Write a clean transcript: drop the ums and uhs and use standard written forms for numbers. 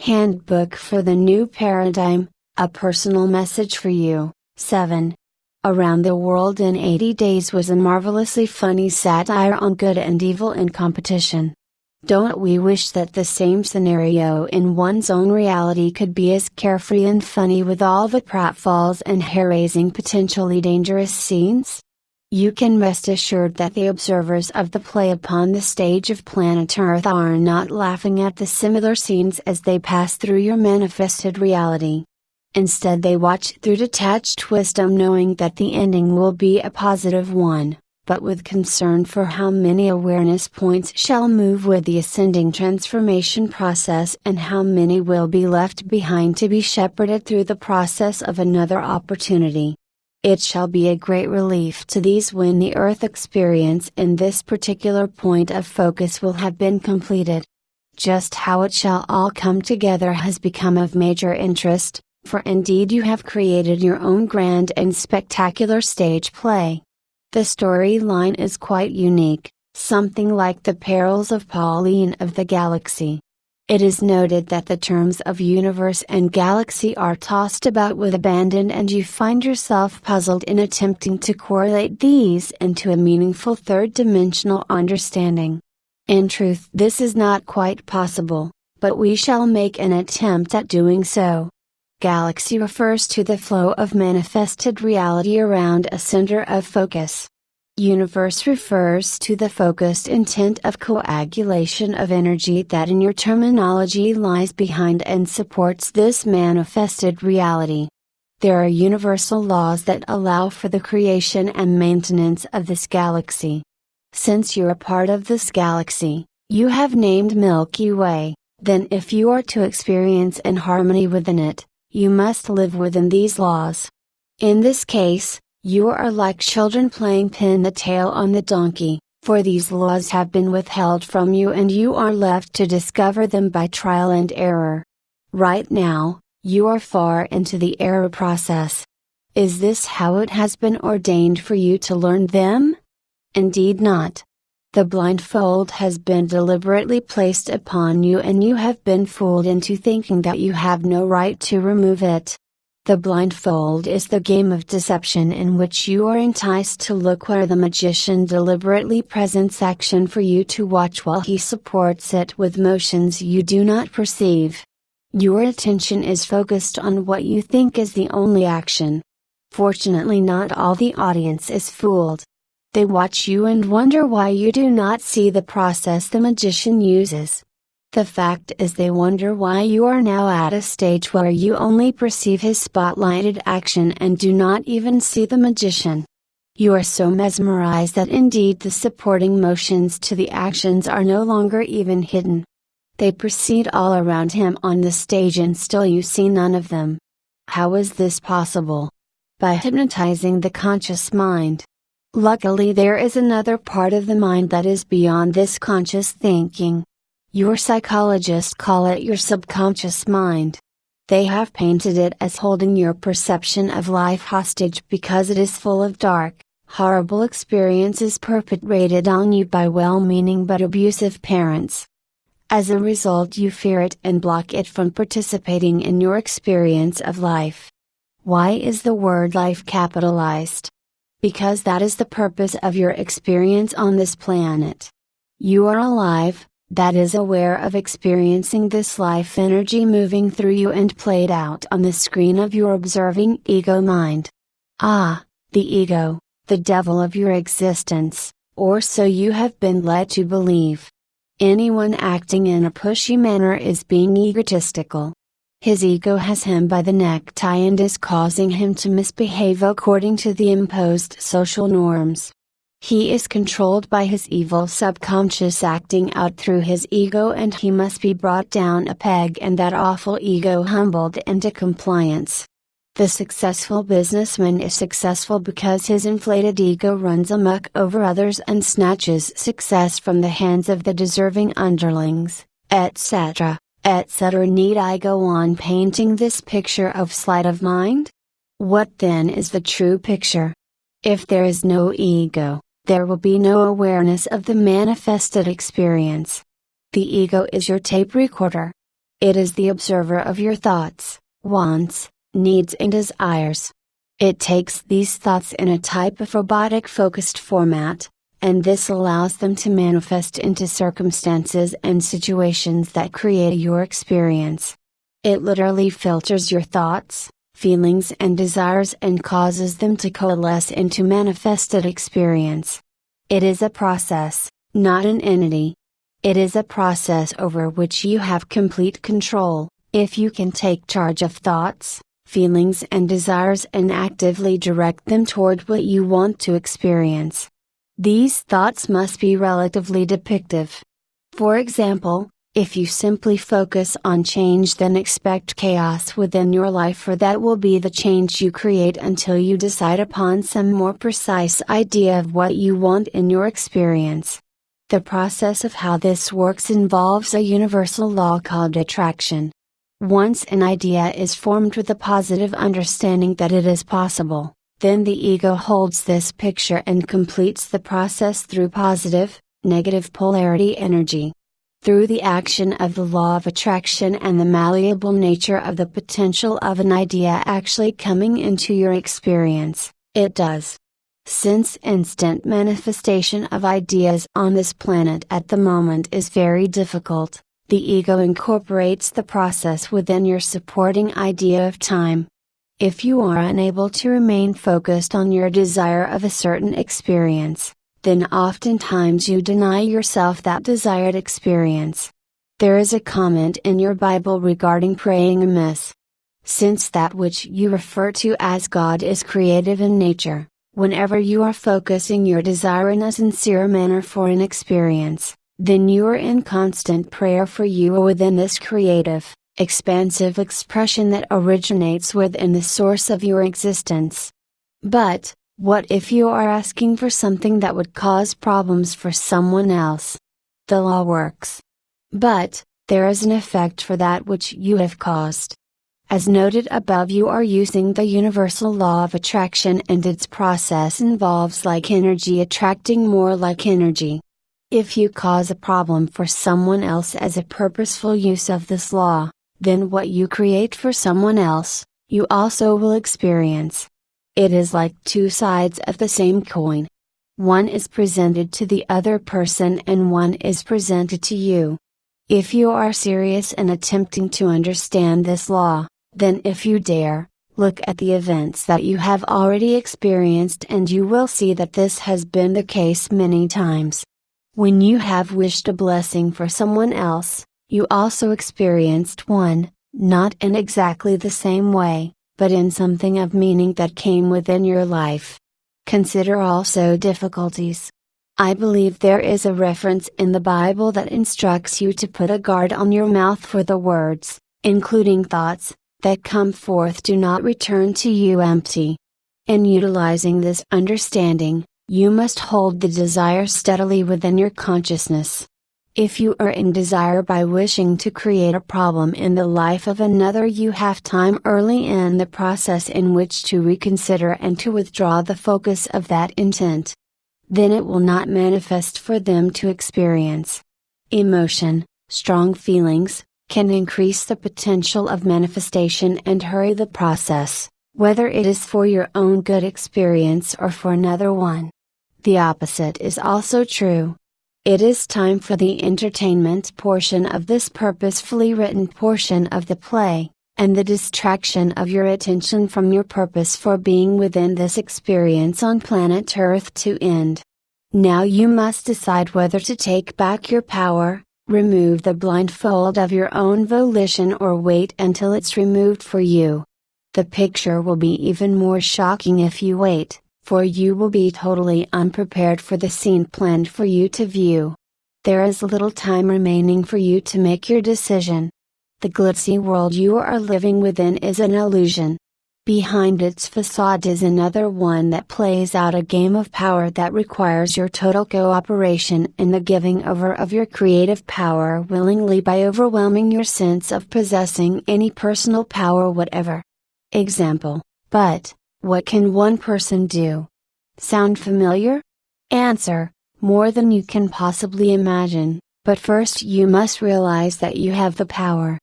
Handbook for the New Paradigm, a personal message for you. 7. Around the World in 80 Days was a marvelously funny satire on good and evil in competition. Don't we wish that the same scenario in one's own reality could be as carefree and funny with all the pratfalls and hair-raising potentially dangerous scenes? You can rest assured that the observers of the play upon the stage of planet Earth are not laughing at the similar scenes as they pass through your manifested reality. Instead, they watch through detached wisdom, knowing that the ending will be a positive one, but with concern for how many awareness points shall move with the ascending transformation process and how many will be left behind to be shepherded through the process of another opportunity. It shall be a great relief to these when the Earth experience in this particular point of focus will have been completed. Just how it shall all come together has become of major interest, for indeed you have created your own grand and spectacular stage play. The storyline is quite unique, something like the Perils of Pauline of the Galaxy. It is noted that the terms of universe and galaxy are tossed about with abandon, and you find yourself puzzled in attempting to correlate these into a meaningful third-dimensional understanding. In truth, this is not quite possible, but we shall make an attempt at doing so. Galaxy refers to the flow of manifested reality around a center of focus. Universe refers to the focused intent of coagulation of energy that in your terminology lies behind and supports this manifested reality. There are universal laws that allow for the creation and maintenance of this galaxy. Since you're a part of this galaxy, you have named Milky Way, then if you are to experience in harmony within it, you must live within these laws. In this case, you are like children playing pin the tail on the donkey, for these laws have been withheld from you and you are left to discover them by trial and error. Right now, you are far into the error process. Is this how it has been ordained for you to learn them? Indeed not. The blindfold has been deliberately placed upon you and you have been fooled into thinking that you have no right to remove it. The blindfold is the game of deception in which you are enticed to look where the magician deliberately presents action for you to watch while he supports it with motions you do not perceive. Your attention is focused on what you think is the only action. Fortunately, not all the audience is fooled. They watch you and wonder why you do not see the process the magician uses. The fact is, they wonder why you are now at a stage where you only perceive his spotlighted action and do not even see the magician. You are so mesmerized that indeed the supporting motions to the actions are no longer even hidden. They proceed all around him on the stage and still you see none of them. How is this possible? By hypnotizing the conscious mind. Luckily, there is another part of the mind that is beyond this conscious thinking. Your psychologists call it your subconscious mind. They have painted it as holding your perception of life hostage because it is full of dark, horrible experiences perpetrated on you by well-meaning but abusive parents. As a result, you fear it and block it from participating in your experience of life. Why is the word life capitalized? Because that is the purpose of your experience on this planet. You are alive, that is aware of experiencing this life energy moving through you and played out on the screen of your observing ego mind. Ah, the ego, the devil of your existence, or so you have been led to believe. Anyone acting in a pushy manner is being egotistical. His ego has him by the necktie and is causing him to misbehave according to the imposed social norms. He is controlled by his evil subconscious acting out through his ego, and he must be brought down a peg and that awful ego humbled into compliance. The successful businessman is successful because his inflated ego runs amok over others and snatches success from the hands of the deserving underlings, etc., etc. Need I go on painting this picture of sleight of mind? What then is the true picture? If there is no ego, there will be no awareness of the manifested experience. The ego is your tape recorder. It is the observer of your thoughts, wants, needs and desires. It takes these thoughts in a type of robotic focused format, and this allows them to manifest into circumstances and situations that create your experience. It literally filters your thoughts, feelings and desires and causes them to coalesce into manifested experience. It is a process, not an entity. It is a process over which you have complete control, if you can take charge of thoughts, feelings and desires and actively direct them toward what you want to experience. These thoughts must be relatively depictive. For example, if you simply focus on change then expect chaos within your life, for that will be the change you create until you decide upon some more precise idea of what you want in your experience. The process of how this works involves a universal law called attraction. Once an idea is formed with a positive understanding that it is possible, then the ego holds this picture and completes the process through positive, negative polarity energy. Through the action of the law of attraction and the malleable nature of the potential of an idea actually coming into your experience, it does. Since instant manifestation of ideas on this planet at the moment is very difficult, the ego incorporates the process within your supporting idea of time. If you are unable to remain focused on your desire of a certain experience, then oftentimes you deny yourself that desired experience. There is a comment in your Bible regarding praying amiss. Since that which you refer to as God is creative in nature, whenever you are focusing your desire in a sincere manner for an experience, then you are in constant prayer, for you are within this creative, expansive expression that originates within the source of your existence. But, what if you are asking for something that would cause problems for someone else? The law works. But, there is an effect for that which you have caused. As noted above, you are using the universal law of attraction, and its process involves like energy attracting more like energy. If you cause a problem for someone else as a purposeful use of this law, then what you create for someone else, you also will experience. It is like two sides of the same coin. One is presented to the other person and one is presented to you. If you are serious in attempting to understand this law, then if you dare, look at the events that you have already experienced and you will see that this has been the case many times. When you have wished a blessing for someone else, you also experienced one, not in exactly the same way, but in something of meaning that came within your life. Consider also difficulties. I believe there is a reference in the Bible that instructs you to put a guard on your mouth, for the words, including thoughts, that come forth do not return to you empty. In utilizing this understanding, you must hold the desire steadily within your consciousness. If you are in desire by wishing to create a problem in the life of another, you have time early in the process in which to reconsider and to withdraw the focus of that intent. Then it will not manifest for them to experience. Emotion, strong feelings, can increase the potential of manifestation and hurry the process, whether it is for your own good experience or for another one. The opposite is also true. It is time for the entertainment portion of this purposefully written portion of the play, and the distraction of your attention from your purpose for being within this experience on planet Earth to end. Now you must decide whether to take back your power, remove the blindfold of your own volition, or wait until it's removed for you. The picture will be even more shocking if you wait, for you will be totally unprepared for the scene planned for you to view. There is little time remaining for you to make your decision. The glitzy world you are living within is an illusion. Behind its facade is another one that plays out a game of power that requires your total cooperation in the giving over of your creative power willingly by overwhelming your sense of possessing any personal power whatever. Example: but, what can one person do? Sound familiar? Answer: more than you can possibly imagine, but first you must realize that you have the power.